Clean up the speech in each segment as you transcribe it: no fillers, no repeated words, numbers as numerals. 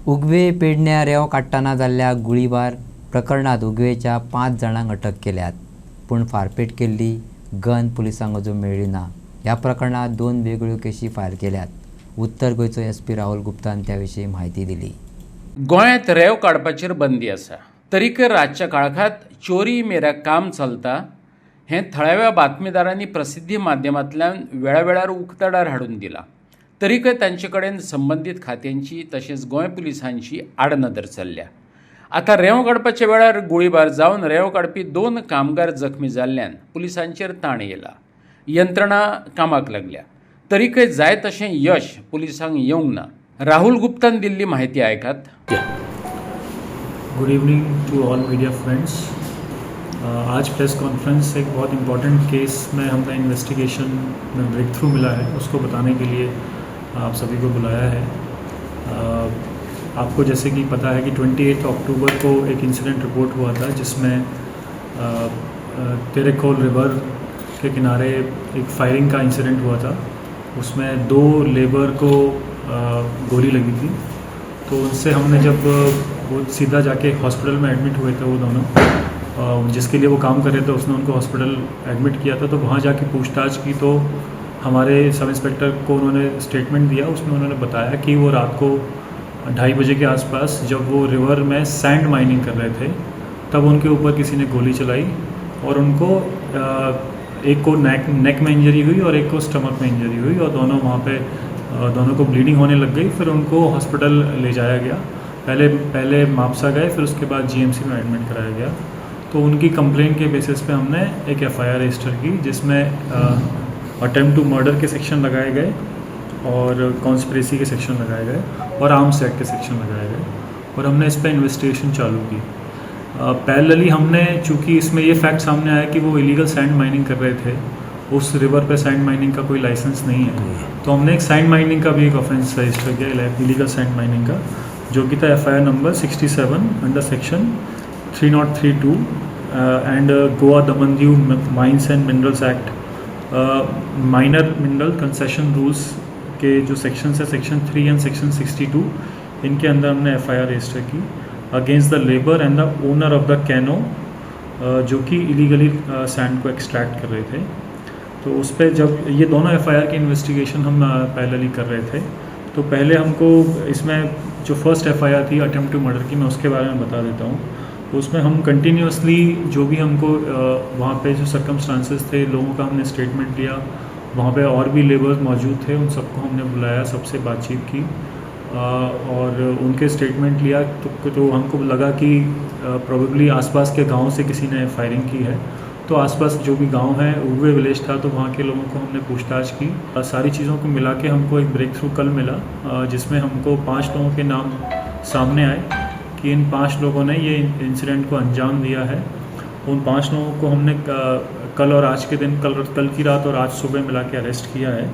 उगवे पेडण्या रेंव काडटना जाल्ल्या गुळीबार प्रकरणात उगवेच्या 5 जाणांक अटक केल्यात, पूण फारपेट केल्ली गन पुलिसांक अजून मेळ्ळी ना। ह्या प्रकरणात 2 वेगळ्यो केसी फायल केल्यात। उत्तर गोंयचो SP राहुल गुप्तान त्या विशीं म्हायती दिली। गोंयांत रेंव काडपाचेर बंदी आसा, तरीकय रातच्या काळखात चोरी मेऱ्याक काम चलता हें थळाव्या बातमीदारांनी प्रसिद्धी माध्यमांतल्यान वेळावेळार उक्तडार हाडून दिला। तरीकय तांचे कडेन संबंदीत खात्यांची तशेंच गोंय पुलिसांची आडनदर चल्ल्या। आतां रेंव काडपाच्या वेळार गुळीबार जावन रेंव काडपी 2 कामगार जखमी जाल्ल्यान पुलिसांचेर ताण येयला। यंत्रणा कामाक लागल्या, तरीकय जाय तशें यश पुलिसांक येवंक ना। राहुल गुप्तान दिल्ली माहिती आयकात। Good evening to all media friends. आज प्रेस कॉन्फ्रेंस एक बहुत इम्पॉर्टेंट केस में हमें इन्वेस्टिगेशन में ब्रेक थ्रू मिला है, उसको बताने के लिए आप सभी को बुलाया है। आपको जैसे कि पता है कि 28 अक्टूबर को एक इंसिडेंट रिपोर्ट हुआ था जिसमें तेरेखोल रिवर के किनारे एक फायरिंग का इंसिडेंट हुआ था। उसमें 2 लेबर को गोली लगी थी, तो उनसे हमने जब वो सीधा जाके हॉस्पिटल में एडमिट हुए थे वो दोनों, जिसके लिए वो काम कर रहे थे उसने उनको हॉस्पिटल एडमिट किया था। तो वहाँ जाके पूछताछ की तो हमारे सब इंस्पेक्टर को उन्होंने स्टेटमेंट दिया। उसमें उन्होंने बताया कि वो रात को 2:30 बजे के आसपास जब वो रिवर में सैंड माइनिंग कर रहे थे तब उनके ऊपर किसी ने गोली चलाई और उनको एक को नेक में इंजरी हुई और एक को स्टमक में इंजरी हुई और दोनों वहाँ पे दोनों को ब्लीडिंग होने लग गई। फिर उनको हॉस्पिटल ले जाया गया। पहले मापसा गए, फिर उसके बाद GMC में एडमिट कराया गया। तो उनकी कंप्लेंट के बेसिस पे हमने एक FIR रजिस्टर की, जिसमें अटेम्प्ट टू मर्डर के सेक्शन लगाए गए और कॉन्स्पिरेसी के सेक्शन लगाए गए और आर्म्स एक्ट के सेक्शन लगाए गए और हमने इस पर इन्वेस्टिगेशन चालू की। पैरेलली हमने, चूँकि इसमें ये फैक्ट सामने आया कि वो इलीगल सैंड माइनिंग कर रहे थे, उस रिवर पे सैंड माइनिंग का कोई लाइसेंस नहीं है, तो हमने एक सैंड माइनिंग का भी एक ऑफेंस रजिस्टर किया, इलीगल सैंड माइनिंग का, जो कि था FIR number 67 under section 3032 and Goa दमन-दीव mines and minerals act, minor mineral concession rules के जो सेक्शंस है, सेक्शन 3 एंड सेक्शन 62, इनके अंदर हमने FIR रजिस्टर की against the labour and the owner of the canoe, जो कि इलीगली सैंड को एक्सट्रैक्ट कर रहे थे। तो उस पर जब ये दोनों FIR की इन्वेस्टिगेशन हम पैरेलली कर रहे थे, तो पहले हमको इसमें जो फर्स्ट FIR थी अटेम्प्ट टू मर्डर की, मैं उसके बारे में बता देता हूँ। तो उसमें हम कंटिन्यूसली जो भी हमको वहाँ पे जो सर्कमस्टांसेस थे, लोगों का हमने स्टेटमेंट लिया, वहाँ पे और भी लेबर्स मौजूद थे, उन सबको हमने बुलाया, सबसे बातचीत की और उनके स्टेटमेंट लिया। तो हमको लगा कि प्रोबेबली आसपास के गाँव से किसी ने फायरिंग की है। तो आसपास जो भी गांव है, उगवे विलेज था, तो वहाँ के लोगों को हमने पूछताछ की। सारी चीज़ों को मिला के हमको एक ब्रेक थ्रू कल मिला, जिसमें हमको 5 लोगों के नाम सामने आए कि इन 5 लोगों ने ये इंसिडेंट को अंजाम दिया है। उन 5 लोगों को हमने कल और आज के दिन, कल की रात और आज सुबह मिला के अरेस्ट किया है।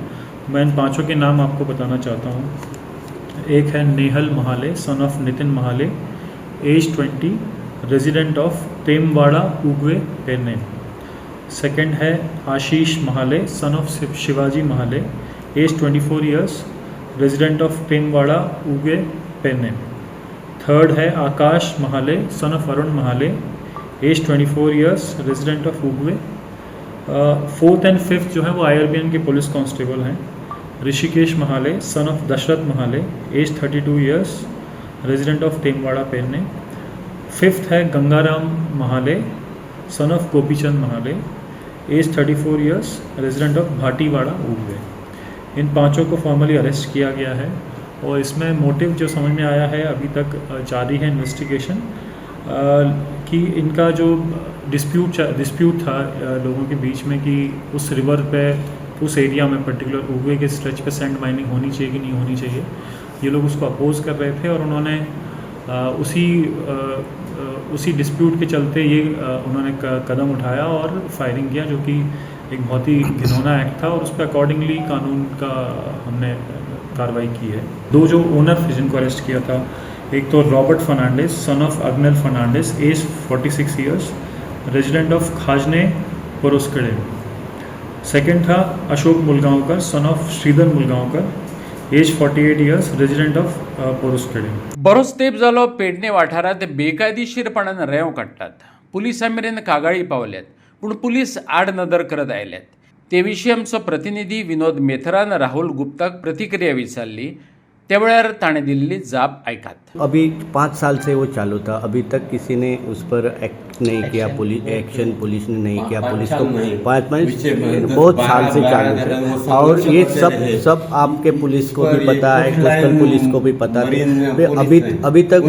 मैं इन 5 के नाम आपको बताना चाहता हूँ। एक है Nehal Mahale, son of Nitin Mahale, age 20, resident of Temwada, Ugve, Perne. Second है Ashish Mahale, son of Shivaji Mahale, age 24 years, resident of Temwada, Ugve, Perne. Third है Akash Mahale, son of Arun Mahale, age 24 years, resident of Ugve. 4th and 5th जो है वो IRBN के पुलिस कांस्टेबल हैं। Hrishikesh Mahale, son of Dashrath Mahale, age 32 years, resident of तेमवाड़ा, पेरने। 5th है Gangaram Mahale, son of Gopichand Mahale, age 34 years, resident of Bhatiwada, Ugve. इन 5 को formally arrest किया गया है और इसमें मोटिव जो समझ में आया है, अभी तक जारी है इन्वेस्टिगेशन, कि इनका जो डिस्प्यूट था लोगों के बीच में कि उस रिवर पे, उस एरिया में पर्टिकुलर उगवे के स्ट्रेच पे सैंड माइनिंग होनी चाहिए कि नहीं होनी चाहिए, ये लोग उसको अपोज कर रहे थे और उन्होंने उसी डिस्प्यूट के चलते ये उन्होंने कदम उठाया और फायरिंग किया, जो कि एक बहुत ही घिनौना एक्ट था और उस पर अकॉर्डिंगली कानून का हमने कार्रवाई की है। 2 जो ओनर जिनको अरेस्ट किया था, एक तो Robert Fernandes, son of Agnel Fernandes, age 46 years, resident of Khajne, Poroskade. Second था Ashok Mulgaonkar, son of Shridhar Mulgaonkar, age 48 years, resident of Poruskhede. बरोच तेंप जालो पेडणे वाठारांत बेकायदेशीरपणान रेंव काडटात. पुलिसां मेरेन कागाळी पावल्यात, पूण पुलीस आड नदर करत आयल्यात. ते विशीं आमचो प्रतिनिधी विनोद मेथरान राहुल गुप्ताक प्रतिक्रिया विचारली. त्या वेळार ताणें दिल्ली जाप आयकात. अभी 5 साल से वो चालू था, अभी तक किसी ने उस पर एक्ट नहीं किया, एक्शन पुलिस ने नहीं किया। पुलिस को 5 बहुत साल से चालू है और ये सब आपके पुलिस को भी पता है, कोस्टल पुलिस को भी पता है। अभी तक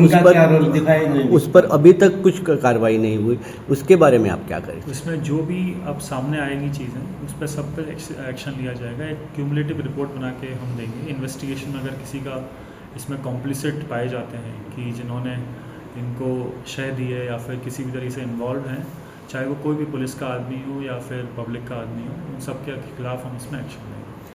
उस पर अभी तक कुछ कार्रवाई नहीं हुई। उसके बारे में आप क्या करें? इसमें जो भी अब सामने आएगी चीज़ें उस पर सब पर एक्शन लिया जाएगा। एक क्यूमुलेटिव रिपोर्ट बना के हम देंगे। इन्वेस्टिगेशन अगर किसी का इसमें कॉम्प्लिसिट पाए जाते हैं कि जिन्होंने इनको शय दी है या फिर किसी भी तरीके से इन्वॉल्व हैं, चाहे वो कोई भी पुलिस का आदमी हो या फिर पब्लिक का आदमी हो, उन सब के खिलाफ हम इसमें एक्शन लेंगे।